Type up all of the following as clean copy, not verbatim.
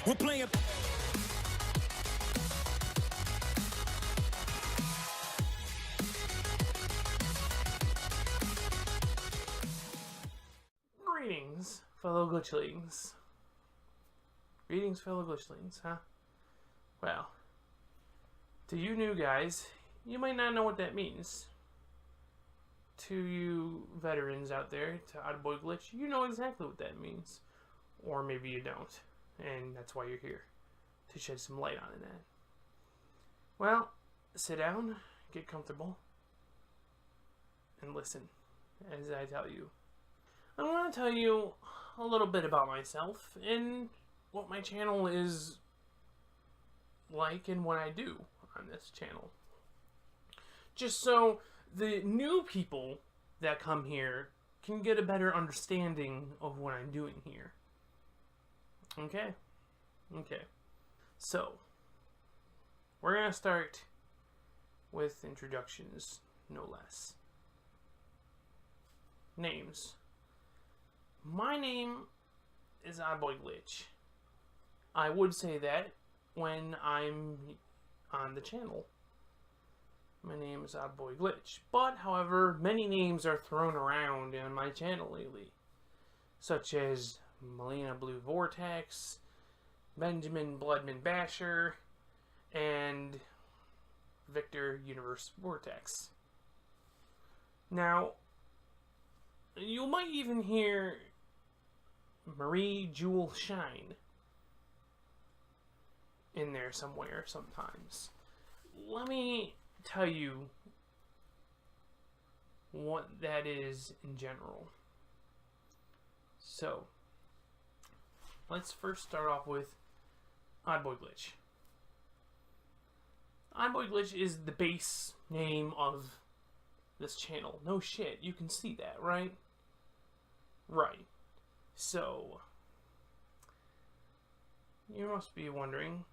We're playing. Greetings, fellow glitchlings. Greetings, fellow glitchlings, huh? Well, to you new guys, you might not know what that means. To you veterans out there, to Oddboy Glitch, you know exactly what that means. Or maybe you don't, and that's why you're here, to shed some light on that. Well, sit down, get comfortable, and listen as I tell you. I want to tell you a little bit about myself and what my channel is like and what I do on this channel. Just so the new people that come here can get a better understanding of what I'm doing here. Okay? Okay. So, we're going to start with introductions, no less. Names. My name is Oddboy Glitch. I would say that when I'm on the channel. My name is Oddboy Glitch. But, however, many names are thrown around on my channel lately. Such as Melina Blue Vortex, Benjamin Bloodman Basher, and Victor Universe Vortex. Now, you might even hear Marie Jewel Shine in there somewhere sometimes. Let me tell you what that is in general. So, let's first start off with Oddboy Glitch. Oddboy Glitch is the base name of this channel. No shit, you can see that, right? Right. So, you must be wondering,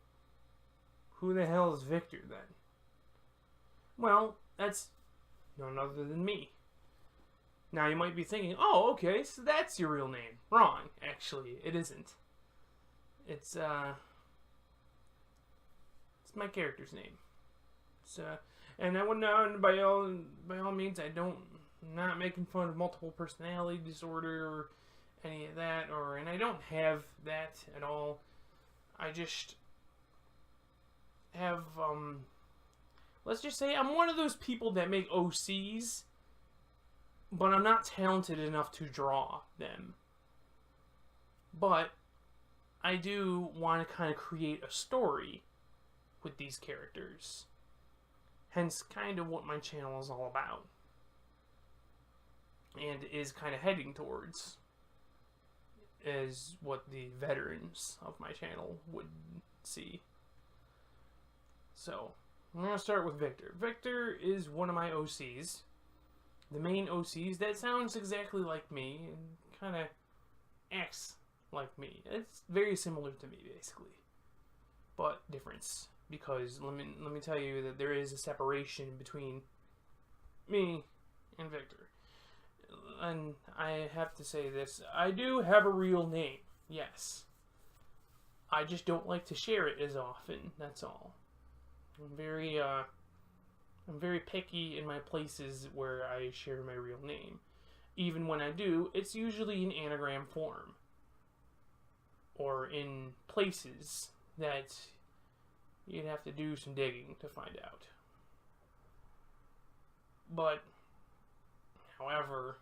who the hell is Victor then? Well, that's none other than me. Now you might be thinking, oh, okay, so that's your real name. Wrong, actually, it isn't. It's my character's name. It's and I would not, by all means, I'm not making fun of multiple personality disorder or any of that, and I don't have that at all. I just have, let's just say I'm one of those people that make OCs, but I'm not talented enough to draw them. But I do want to kind of create a story with these characters. Hence, kind of what my channel is all about. And is kind of heading towards. Is what the veterans of my channel would see. So, I'm going to start with Victor. Victor is one of my OCs. The main OCs. That sounds exactly like me. And kind of acts like me. It's very similar to me, basically. But difference. Because let me tell you that there is a separation between me and Victor. And I have to say this. I do have a real name. Yes. I just don't like to share it as often. That's all. I'm very picky in my places where I share my real name. Even when I do, it's usually in anagram form. Or in places that you'd have to do some digging to find out. But, however,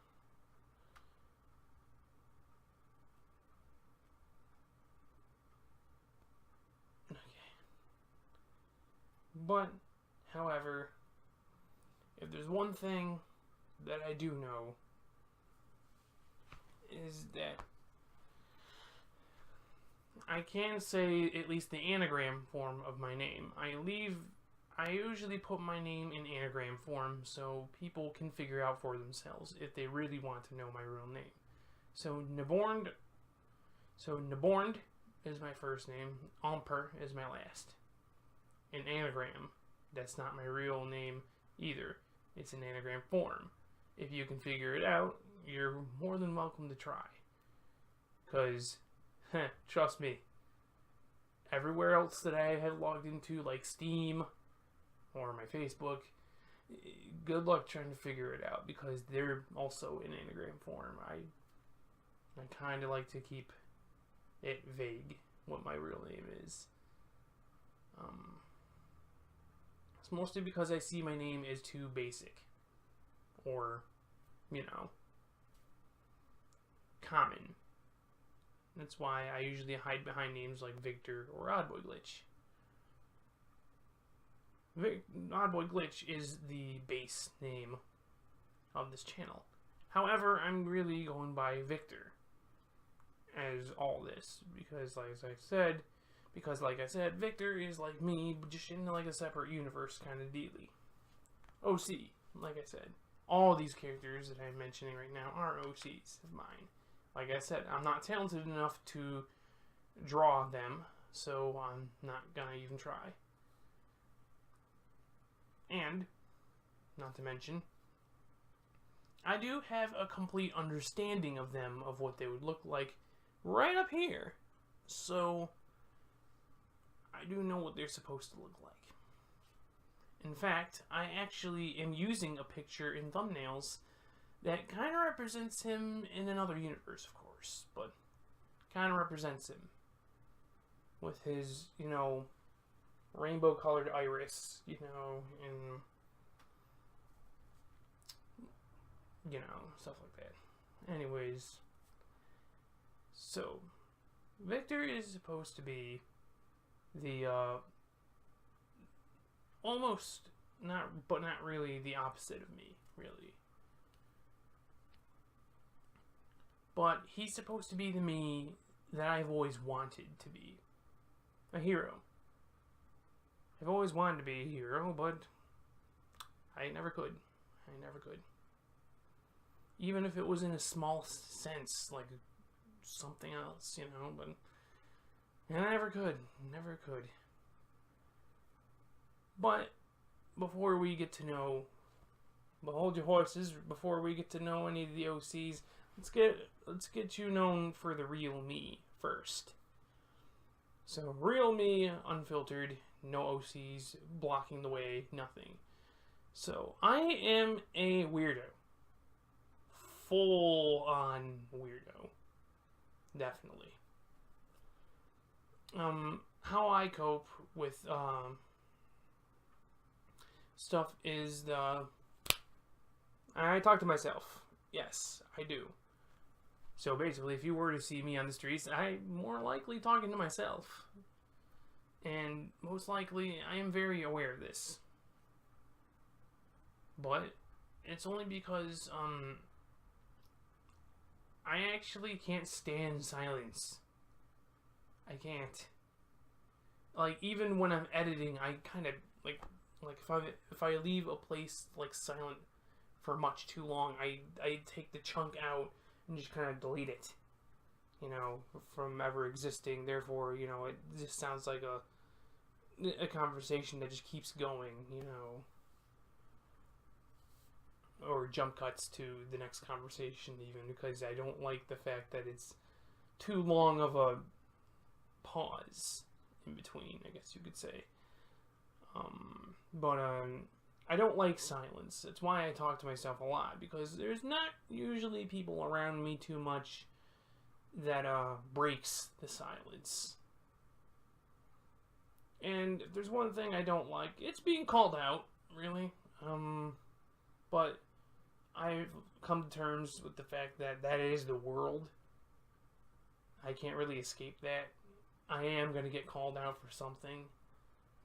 if there's one thing that I do know, is that I can say at least the anagram form of my name. I usually put my name in anagram form so people can figure out for themselves if they really want to know my real name. So Nabornd is my first name. Omper is my last. An anagram. That's not my real name either. It's an anagram form. If you can figure it out, you're more than welcome to try. Because, trust me, everywhere else that I have logged into, like Steam or my Facebook, good luck trying to figure it out, because they're also in anagram form. I kind of like to keep it vague what my real name is. It's mostly because I see my name as too basic, or, common. That's why I usually hide behind names like Victor or Oddboy Glitch. Oddboy Glitch is the base name of this channel. However, I'm really going by Victor as all this, because like I said, Victor is like me, but just in like a separate universe kind of dealy. OC, like I said, all these characters that I'm mentioning right now are OCs of mine. Like I said, I'm not talented enough to draw them, so I'm not gonna even try. And, not to mention, I do have a complete understanding of them, of what they would look like, right up here. So, I do know what they're supposed to look like. In fact, I actually am using a picture in thumbnails that kind of represents him in another universe, of course, but kind of represents him. With his, rainbow-colored iris, and, stuff like that. Anyways, so, Victor is supposed to be the, almost, not really the opposite of me, really. But he's supposed to be the me that I've always wanted to be. A hero. I've always wanted to be a hero, but I never could. Even if it was in a small sense, like something else, but I never could. But before we get to know, hold your horses, before we get to know any of the OCs, let's get you known for the real me first. So, real me, unfiltered, no OCs, blocking the way, nothing. So, I am a weirdo. Full-on weirdo. Definitely. How I cope with, stuff is I talk to myself. Yes, I do. So basically, if you were to see me on the streets, I'm more likely talking to myself. And most likely, I am very aware of this. But it's only because, I actually can't stand silence. I can't. Like, even when I'm editing, I kind of, like if I leave a place, like, silent for much too long, I take the chunk out and just kind of delete it, from ever existing. Therefore, it just sounds like a conversation that just keeps going, or jump cuts to the next conversation, even, because I don't like the fact that it's too long of a pause in between, I guess you could say. But I don't like silence. That's why I talk to myself a lot, because there's not usually people around me too much that breaks the silence. And if there's one thing I don't like, it's being called out, really. But I've come to terms with the fact that that is the world. I can't really escape that. I am going to get called out for something,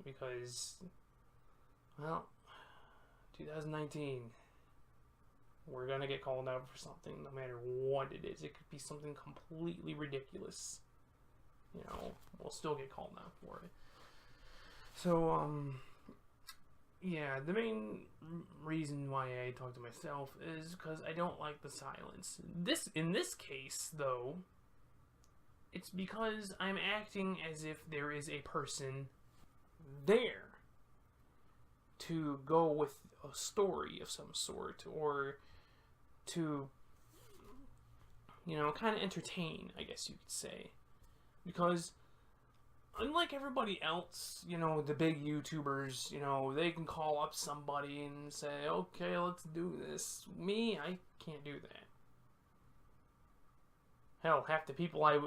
because, well, 2019, we're going to get called out for something, no matter what it is. It could be something completely ridiculous. We'll still get called out for it. So, yeah, the main reason why I talk to myself is because I don't like the silence. In this case, though, it's because I'm acting as if there is a person there to go with a story of some sort, or to, kind of entertain, I guess you could say. Because, unlike like everybody else, you know, the big YouTubers, you know, they can call up somebody and say, okay, let's do this. Me, I can't do that. Hell, half the people I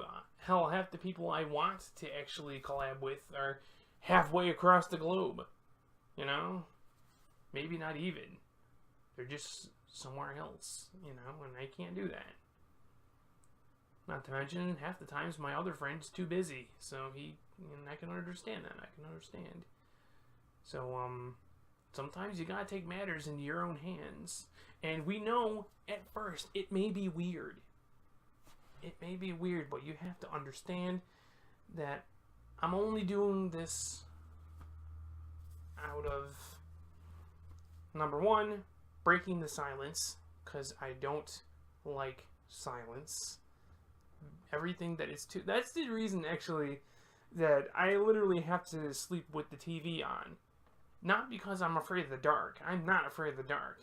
want to actually collab with are halfway across the globe. You know? Maybe not even. They're just somewhere else, you know, and I can't do that. Not to mention, half the times my other friend's too busy, so and I can understand that. I can understand. So, sometimes you gotta take matters into your own hands. And we know, at first, it may be weird. It may be weird, but you have to understand that I'm only doing this out of, number one, breaking the silence, because I don't like silence. Everything that is too... That's the reason, actually, that I literally have to sleep with the TV on. Not because I'm afraid of the dark. I'm not afraid of the dark.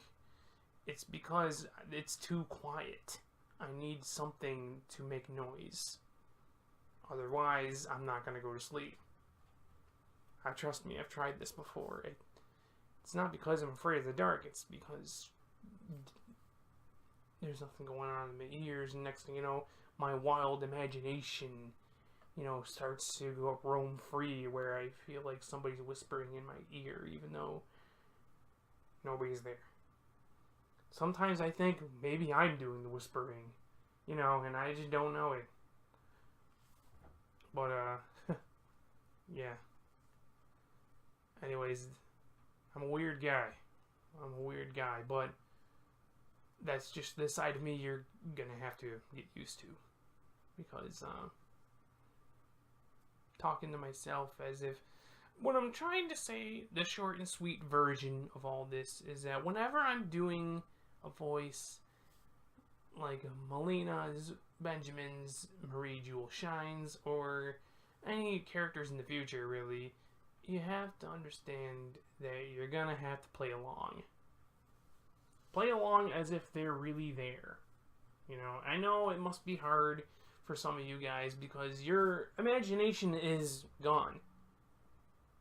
It's because it's too quiet. I need something to make noise. Otherwise, I'm not going to go to sleep. Trust me, I've tried this before. It's not because I'm afraid of the dark. It's because there's nothing going on in my ears. And next thing you know, my wild imagination, you know, starts to go roam free, where I feel like somebody's whispering in my ear, even though nobody's there. Sometimes I think maybe I'm doing the whispering, you know, and I just don't know it. But, yeah. Anyways, I'm a weird guy. But that's just the side of me you're gonna have to get used to. Because, talking to myself as if... What I'm trying to say, the short and sweet version of all this, is that whenever I'm doing a voice like Melina's, Benjamin's, Marie Jewel Shine's, or any characters in the future, really, you have to understand that you're gonna have to play along. Play along as if they're really there. You know, I know it must be hard for some of you guys because your imagination is gone.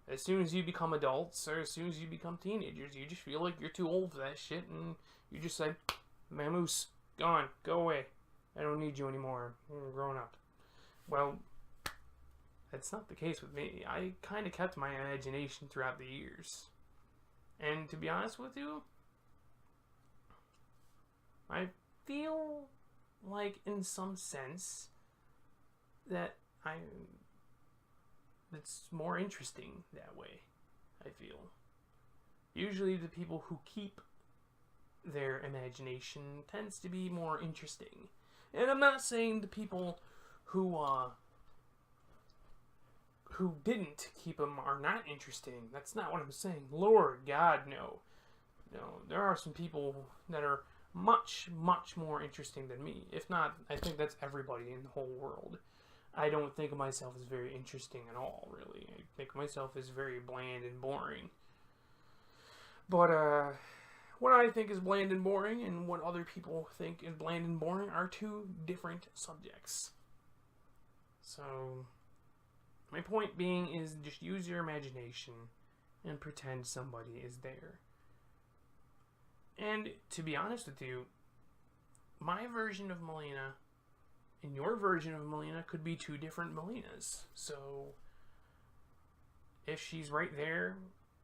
As soon as you become adults, or as soon as you become teenagers, you just feel like you're too old for that shit, and you just say, "Mamoose, gone, go away. I don't need you anymore. I'm grown up." Well, that's not the case with me. I kind of kept my imagination throughout the years. And to be honest with you, I feel like, in some sense, that it's more interesting that way, I feel. Usually the people who keep their imagination tends to be more interesting. And I'm not saying the people who didn't keep them are not interesting. That's not what I'm saying. Lord God, no. No, there are some people that are much, much more interesting than me. If not, I think that's everybody in the whole world. I don't think of myself as very interesting at all, really. I think of myself as very bland and boring. But, what I think is bland and boring and what other people think is bland and boring are two different subjects. So, my point being is just use your imagination and pretend somebody is there. And to be honest with you, my version of Melina and your version of Melina could be two different Melinas. So, if she's right there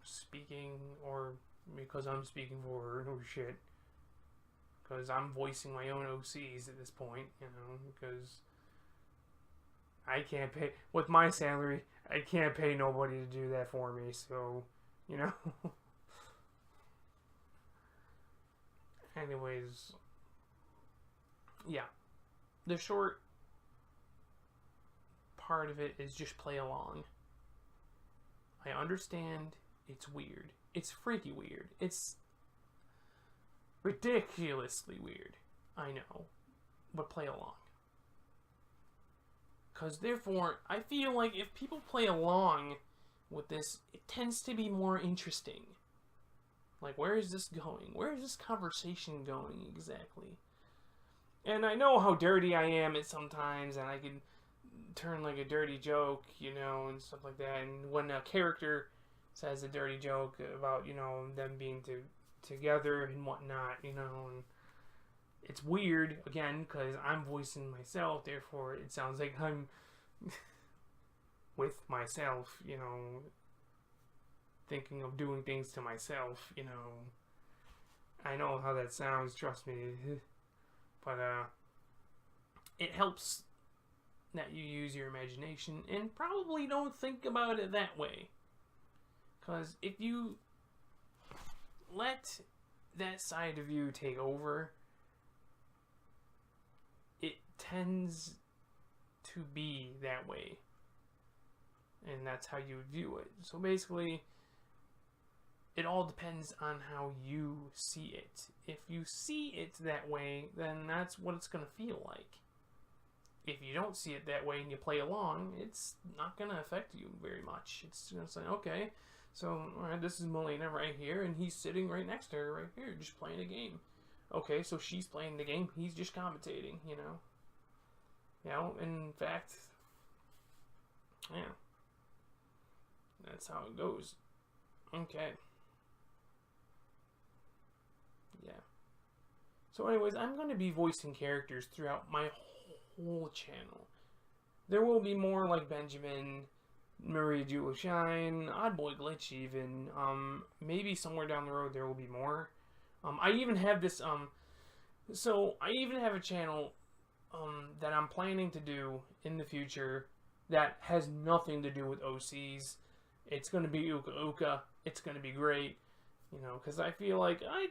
speaking, or because I'm speaking for her, no shit, because I'm voicing my own OCs at this point, you know, because I can't pay, with my salary, I can't pay nobody to do that for me, so, you know. Anyways, yeah, the short part of it is just play along. I understand it's weird. It's freaky weird. It's ridiculously weird. I know. But play along. Because therefore, I feel like if people play along with this, it tends to be more interesting. Like, where is this going? Where is this conversation going exactly? And I know how dirty I am at sometimes, and I can turn like a dirty joke, you know, and stuff like that. And when a character says a dirty joke about, you know, them being together and whatnot, you know, and it's weird, again, because I'm voicing myself, therefore it sounds like I'm with myself, you know, thinking of doing things to myself, you know. I know how that sounds, trust me, but it helps that you use your imagination and probably don't think about it that way. Because if you let that side of you take over, it tends to be that way. And that's how you view it. So basically, it all depends on how you see it. If you see it that way, then that's what it's going to feel like. If you don't see it that way and you play along, it's not going to affect you very much. It's going to say, okay, so alright, this is Melina right here, and he's sitting right next to her right here, just playing a game. Okay, so she's playing the game, he's just commentating, you know. You know, in fact, yeah. That's how it goes. Okay. Yeah. So anyways, I'm going to be voicing characters throughout my whole channel. There will be more like Benjamin, Maria Jewel Shine, Oddboy Glitch even. Maybe somewhere down the road there will be more. I even have this, so I even have a channel that I'm planning to do in the future that has nothing to do with OCs. It's going to be Uka Uka. It's going to be great, you know, because I feel like I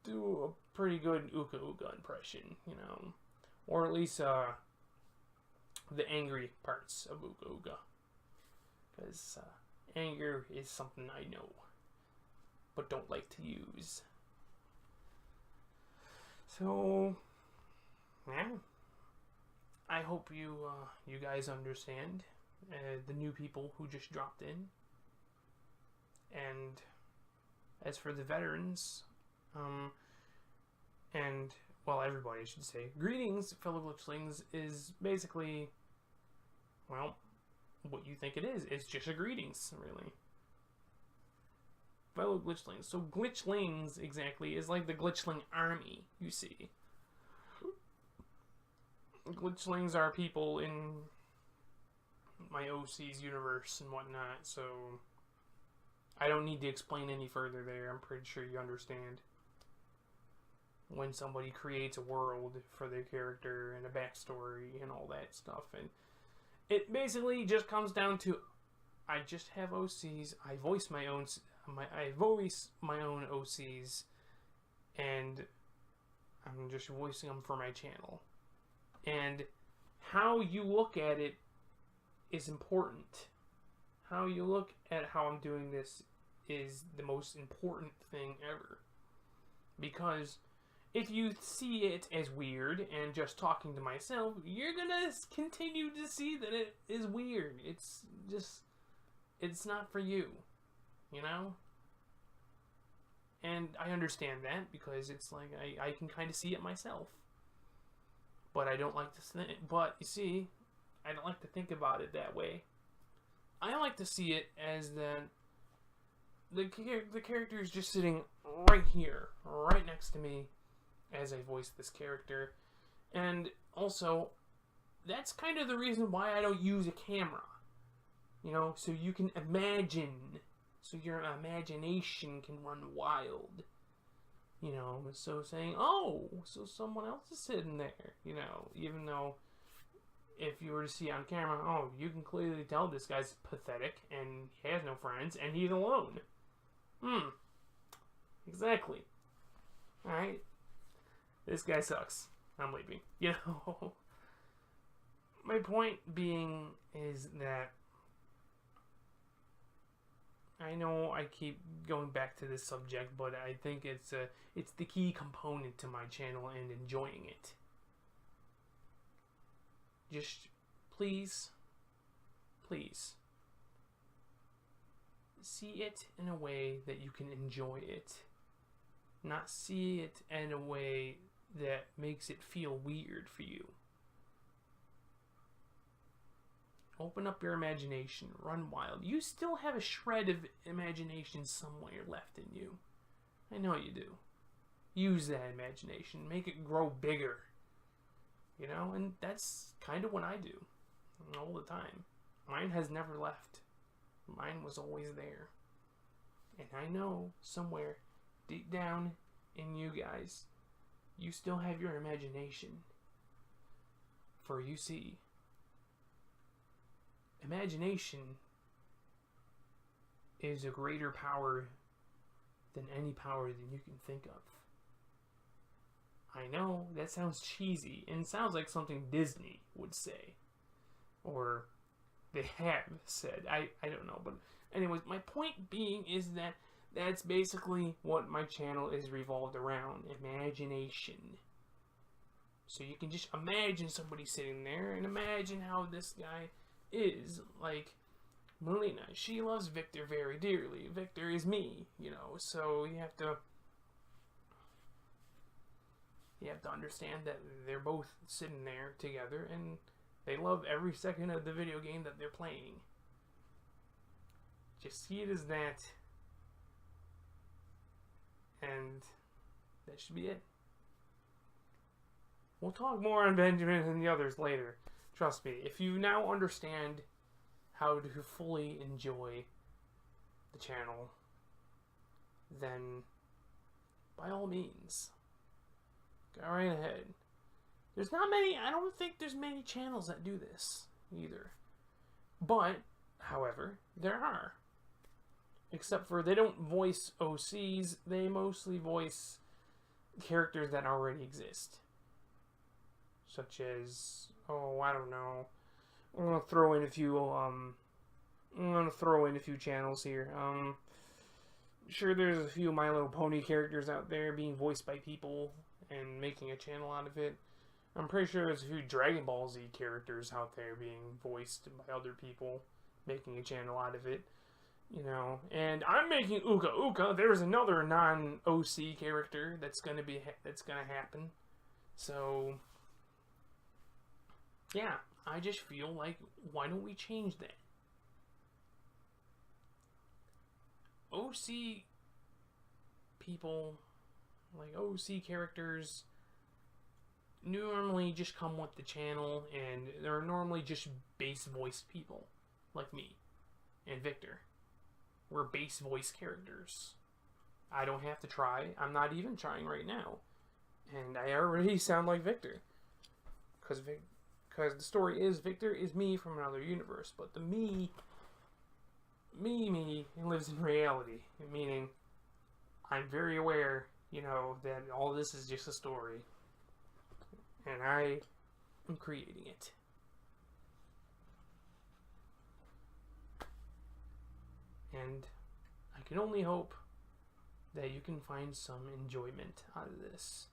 do a pretty good Uka Uka impression, you know, or at least the angry parts of Uka Uka, because anger is something I know, but don't like to use. So, yeah, I hope you guys understand. The new people who just dropped in. And as for the veterans, and, well, everybody, I should say, greetings, fellow glitchlings, is basically, well, what you think it is. It's just a greetings, really. Fellow glitchlings. So glitchlings, exactly, is like the glitchling army, you see. Glitchlings are people in my OC's universe and whatnot, so I don't need to explain any further there. I'm pretty sure you understand. When somebody creates a world for their character and a backstory and all that stuff, and it basically just comes down to, I just have OCs. I voice my own OCs, and I'm just voicing them for my channel. And how you look at it is important. How you look at how I'm doing this is the most important thing ever. Because if you see it as weird and just talking to myself, you're gonna continue to see that it is weird. It's just, it's not for you, you know? And I understand that, because it's like, I can kind of see it myself. But I don't like to think, but you see, I don't like to think about it that way. I like to see it as that the character is just sitting right here, right next to me, as I voice this character. And also, that's kind of the reason why I don't use a camera. You know, so you can imagine, so your imagination can run wild. You know, so saying, oh, so someone else is sitting there, you know, even though if you were to see on camera, oh, you can clearly tell this guy's pathetic and he has no friends and he's alone. Exactly. Alright. This guy sucks. I'm leaving. You know? My point being is that I know I keep going back to this subject, but I think it's the key component to my channel and enjoying it. Just please see it in a way that you can enjoy it. Not see it in a way that makes it feel weird for you. Open up your imagination. Run wild. You still have a shred of imagination somewhere left in you. I know you do. Use that imagination. Make it grow bigger. You know, and that's kind of what I do. All the time. Mine has never left. Mine was always there. And I know somewhere deep down in you guys, you still have your imagination. For you see, imagination is a greater power than any power that you can think of. I know that sounds cheesy and sounds like something Disney would say. Or they have said. I don't know. But anyways, my point being is that that's basically what my channel is revolved around. Imagination. So you can just imagine somebody sitting there and imagine how this guy is. Like Melina, she loves Victor very dearly. Victor is me, you know. So you have to understand that they're both sitting there together and they love every second of the video game that they're playing. Just see it as that. And that should be it. We'll talk more on Benjamin and the others later. Trust me, if you now understand how to fully enjoy the channel, then by all means, go right ahead. There's not many, I don't think there's many channels that do this either. But, however, there are. Except for they don't voice OCs, they mostly voice characters that already exist. Such as, oh, I don't know. I'm gonna throw in a few channels here. Sure, there's a few My Little Pony characters out there being voiced by people and making a channel out of it. I'm pretty sure there's a few Dragon Ball Z characters out there being voiced by other people, making a channel out of it. You know, and I'm making Uka Uka. There's another non-OC character that's gonna happen. So, yeah, I just feel like, why don't we change that? OC people, like OC characters, normally just come with the channel, and they're normally just base voice people, like me and Victor. We're base voice characters. I don't have to try. I'm not even trying right now. And I already sound like Victor. Because the story is, Victor is me from another universe. But the me lives in reality. Meaning, I'm very aware, you know, that all this is just a story. And I am creating it. And I can only hope that you can find some enjoyment out of this.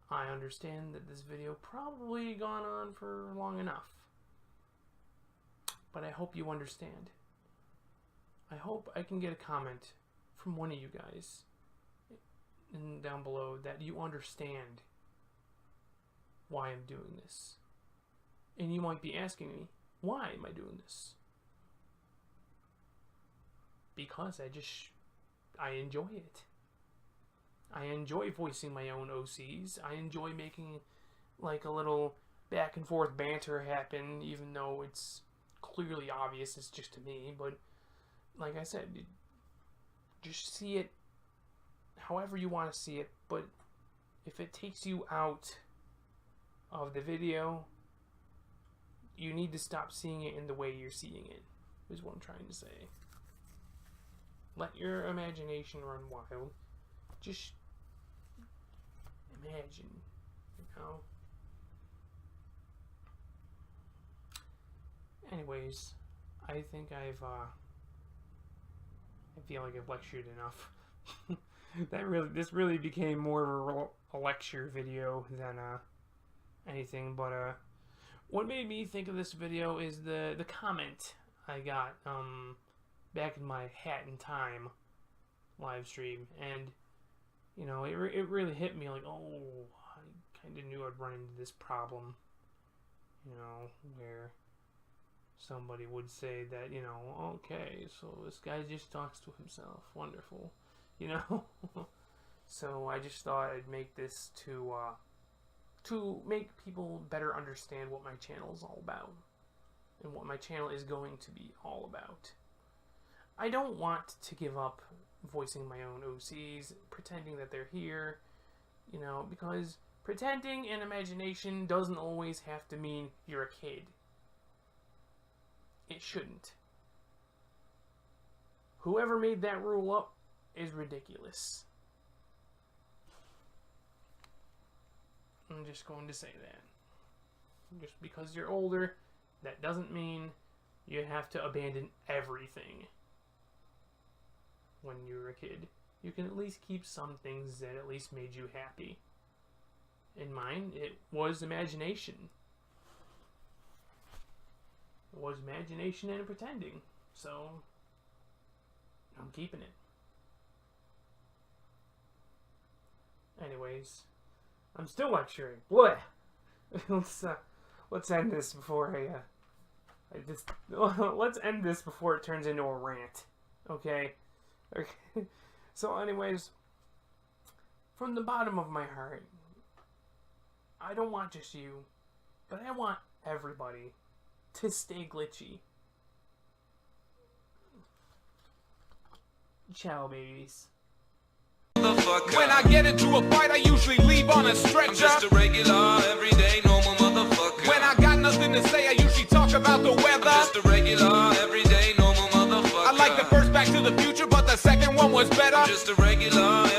I understand that this video probably gone on for long enough. But I hope you understand. I hope I can get a comment from one of you guys down below that you understand why I'm doing this. And you might be asking me, why am I doing this? Because I enjoy it. I enjoy voicing my own OCs. I enjoy making like a little back and forth banter happen, even though it's clearly obvious it's just to me. But like I said, just see it however you want to see it. But if it takes you out of the video, you need to stop seeing it in the way you're seeing it, is what I'm trying to say. Let your imagination run wild. Just imagine, you know. Anyways, I think I feel like I've lectured enough. This really became more of a lecture video than anything. But what made me think of this video is the comment I got back in my Hat in Time live stream, and you know, it really hit me like, oh, I kind of knew I'd run into this problem, you know, where somebody would say that, you know, okay, so this guy just talks to himself. Wonderful. You know? So I just thought I'd make this to make people better understand what my channel is all about. And what my channel is going to be all about. I don't want to give up voicing my own OCs, pretending that they're here, you know, because pretending and imagination doesn't always have to mean you're a kid. It shouldn't. Whoever made that rule up is ridiculous. I'm just going to say that. Just because you're older, that doesn't mean you have to abandon everything. When you were a kid, you can at least keep some things that at least made you happy. In mine, it was imagination. It was imagination and pretending. So, I'm keeping it. Anyways, I'm still lecturing. What? Let's end this before let's end this before it turns into a rant. Okay? Okay. So anyways, from the bottom of my heart, I don't want just you, but I want everybody to stay glitchy. Ciao, babies. When I get into a fight, I usually leave on a stretcher. I'm just a regular, everyday, normal motherfucker. When I got nothing to say, I usually talk about the weather. I'm just a regular, everyday, normal motherfucker. I like the first Back to the Future, but the second one was better. I'm just a regular,